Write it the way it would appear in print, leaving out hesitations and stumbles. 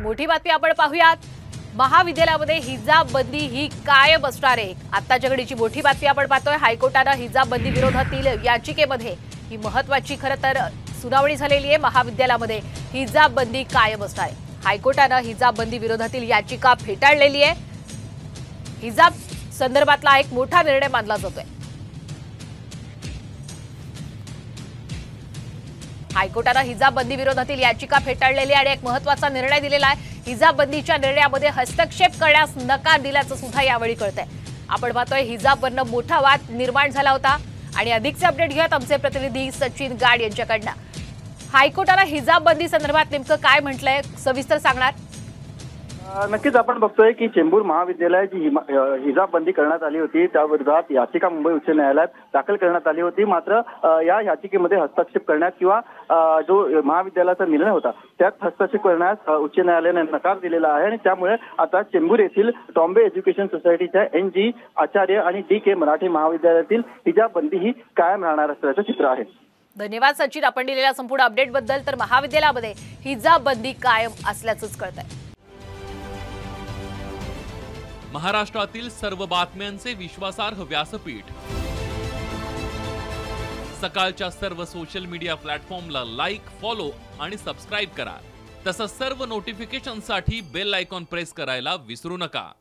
मोठी बातमी आपण पाहूयात। महाविद्यालयामध्ये हिजाब बंदी ही कायम असणार आहे। आताच्या घडीची मोठी बातमी आपण पाहतोय। हायकोर्टाने हिजाब बंदी विरोधातील याचिकेमध्ये ही महत्त्वाची खरं तर सुनावणी झालेली आहे। महाविद्यालयामध्ये हिजाब बंदी कायम असणार आहे। हायकोर्टाने हिजाब बंदी विरोधातील याचिका फेटाळलेली आहे। हिजाब संदर्भातला एक मोठा निर्णय मानला जातोय। हायकोर्टाने हिजाब बंदी विरोधातील याचिका फेटाळलेली आणि एक महत्त्वाचा निर्णय दिलेला आहे। हिजाब बंदीच्या निर्णयामध्ये हस्तक्षेप करण्यास नकार दिल्याचं सुद्धा यावेळी कळतंय। आपण पाहतोय हिजाबवरनं मोठा वाद निर्माण झाला होता आणि अधिकचे अपडेट घेऊयात आमचे प्रतिनिधी सचिन गाड यांच्याकडनं। हायकोर्टाने हिजाब बंदी संदर्भात नेमकं काय म्हटलंय सविस्तर सांगणार? नक्कीच आपण बघतोय की चेंबूर महाविद्यालयात जी हिजाब बंदी करण्यात आली होती त्या विरोधात याचिका मुंबई उच्च न्यायालयात दाखल करण्यात आली होती। मात्र या याचिकेमध्ये हस्तक्षेप करण्यास किंवा जो महाविद्यालयाचा निर्णय होता त्यात हस्तक्षेप करण्यास उच्च न्यायालयाने नकार दिलेला आहे आणि त्यामुळे आता चेंबूर येथील टॉम्बे एज्युकेशन सोसायटीच्या NG आचार्य आणि DK मराठी महाविद्यालयातील हिजाब बंदी ही कायम राहणार असल्याचं चित्र आहे। धन्यवाद सचिन, आपण दिलेल्या संपूर्ण अपडेट बद्दल। तर महाविद्यालयामध्ये हिजाब बंदी कायम असल्याचंच कळतंय। महाराष्ट्रातील सर्व बातम्यांचे विश्वासार्ह व्यासपीठ सकाळच्या सर्व सोशल मीडिया प्लॅटफॉर्मला लाईक, फॉलो आणि सबस्क्राइब करा। तसंच सर्व नोटिफिकेशनसाठी बेल आयकॉन प्रेस करायला विसरू नका।